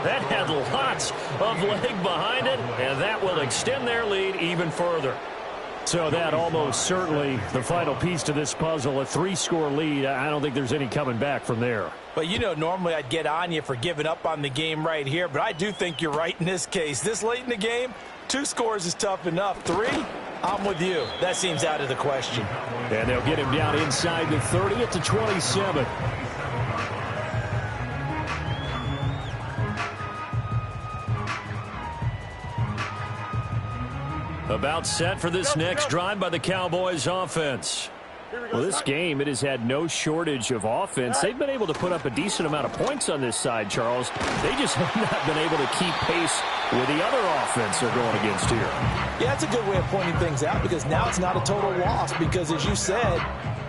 That had lots of leg behind it, and that will extend their lead even further. So that almost certainly the final piece to this puzzle, a 3-score lead. I don't think there's any coming back from there. But, you know, normally I'd get on you for giving up on the game right here, but I do think you're right in this case. This late in the game, 2 scores is tough enough. 3, I'm with you. That seems out of the question. And they'll get him down inside the 30 at the 27. About set for this next drive by the Cowboys offense. Well, this game, it has had no shortage of offense. They've been able to put up a decent amount of points on this side, Charles. They just have not been able to keep pace with the other offense they're going against here. Yeah, that's a good way of pointing things out, because now it's not a total loss, because as you said,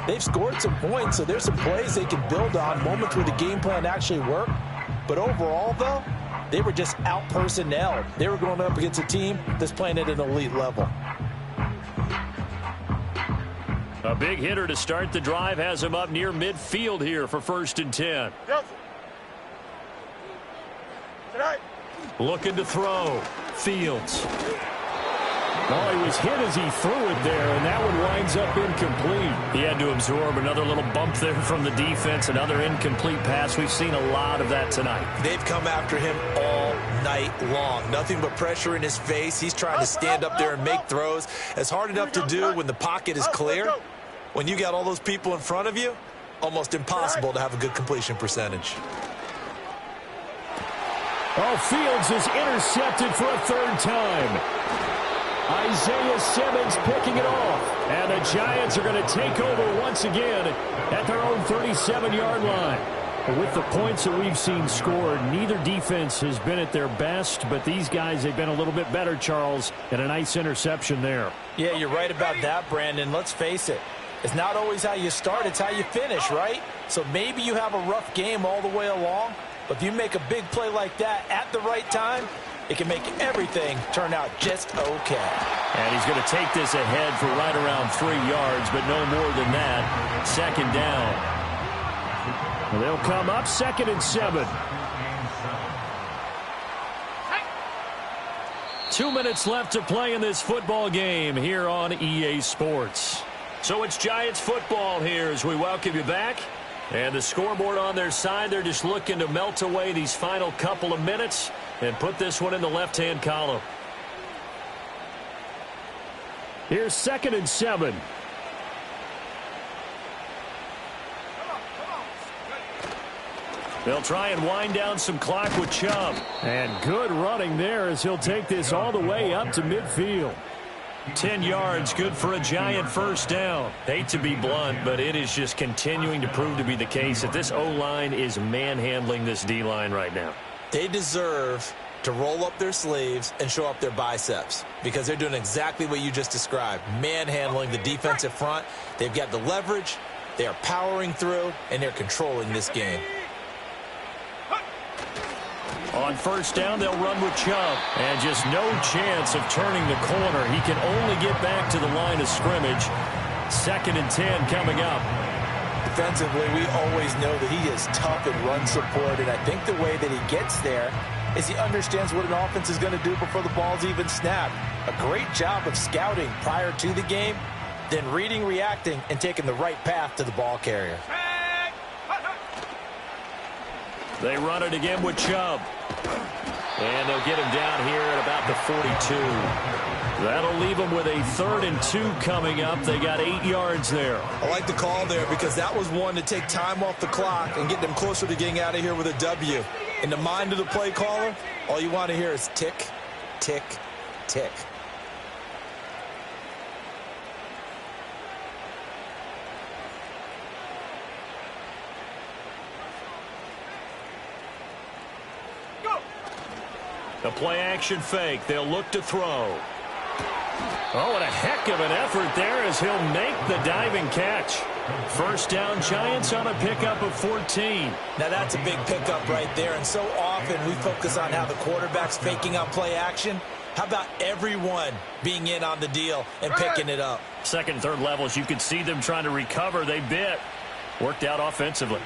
they've scored some points, so there's some plays they can build on, moments where the game plan actually worked. But overall, though, they were just out-personnelled. They were going up against a team that's playing at an elite level. A big hitter to start the drive has him up near midfield here for 1st and 10. Looking to throw. Fields. Well, he was hit as he threw it there, and that one winds up incomplete. He had to absorb another little bump there from the defense, another incomplete pass. We've seen a lot of that tonight. They've come after him all night long. Nothing but pressure in his face. He's trying to stand up there and make throws. It's hard enough to do when the pocket is clear. When you got all those people in front of you, almost impossible to have a good completion percentage. Oh, Fields is intercepted for a 3rd time. Isaiah Simmons picking it off. And the Giants are going to take over once again at their own 37-yard line. With the points that we've seen scored, neither defense has been at their best, but these guys, they've been a little bit better, Charles, and a nice interception there. Yeah, you're right about that, Brandon. Let's face it. It's not always how you start, it's how you finish, right? So maybe you have a rough game all the way along, but if you make a big play like that at the right time, it can make everything turn out just okay. And he's going to take this ahead for right around 3 yards, but no more than that. 2nd down. Well, they'll come up 2nd and 7. 2 minutes left to play in this football game here on EA Sports. So it's Giants football here as we welcome you back. And the scoreboard on their side, they're just looking to melt away these final couple of minutes and put this one in the left-hand column. Here's 2nd and 7. They'll try and wind down some clock with Chubb. And good running there as he'll take this all the way up to midfield. 10 yards, good for a Giant 1st down. Hate to be blunt, but it is just continuing to prove to be the case that this O-line is manhandling this D-line right now. They deserve to roll up their sleeves and show up their biceps, because they're doing exactly what you just described, manhandling the defensive front. They've got the leverage, they are powering through, and they're controlling this game. On 1st down, they'll run with Chubb. And just no chance of turning the corner. He can only get back to the line of scrimmage. 2nd and 10 coming up. Defensively, we always know that he is tough in run support, and I think the way that he gets there is he understands what an offense is going to do before the ball's even snapped. A great job of scouting prior to the game, then reading, reacting, and taking the right path to the ball carrier. They run it again with Chubb. And they'll get him down here at about the 42. That'll leave them with a 3rd and 2 coming up. They got 8 yards there. I like the call there, because that was one to take time off the clock and get them closer to getting out of here with a W. In the mind of the play caller, all you want to hear is tick, tick, tick. The play-action fake. They'll look to throw. Oh, and a heck of an effort there as he'll make the diving catch. First down, Giants on a pickup of 14. Now, that's a big pickup right there, and so often we focus on how the quarterback's faking out play action. How about everyone being in on the deal and picking it up? Second and third levels, you could see them trying to recover. They bit. Worked out offensively.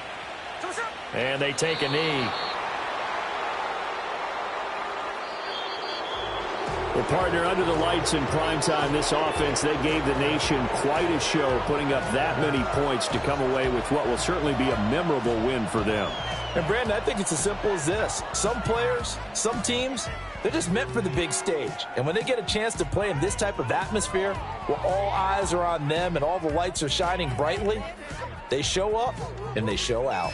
And they take a knee. Well, partner, under the lights in primetime, this offense, they gave the nation quite a show, putting up that many points to come away with what will certainly be a memorable win for them. And, Brandon, I think it's as simple as this. Some players, some teams, they're just meant for the big stage. And when they get a chance to play in this type of atmosphere, where all eyes are on them and all the lights are shining brightly, they show up and they show out.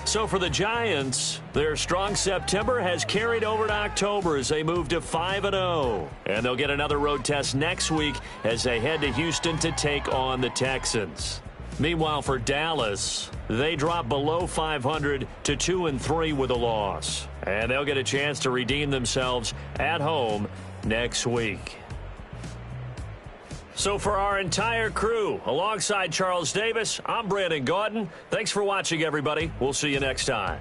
So for the Giants, their strong September has carried over to October as they move to 5-0. And they'll get another road test next week as they head to Houston to take on the Texans. Meanwhile, for Dallas, they drop below 500 to 2-3 with a loss. And they'll get a chance to redeem themselves at home next week. So for our entire crew, alongside Charles Davis, I'm Brandon Gaudin. Thanks for watching, everybody. We'll see you next time.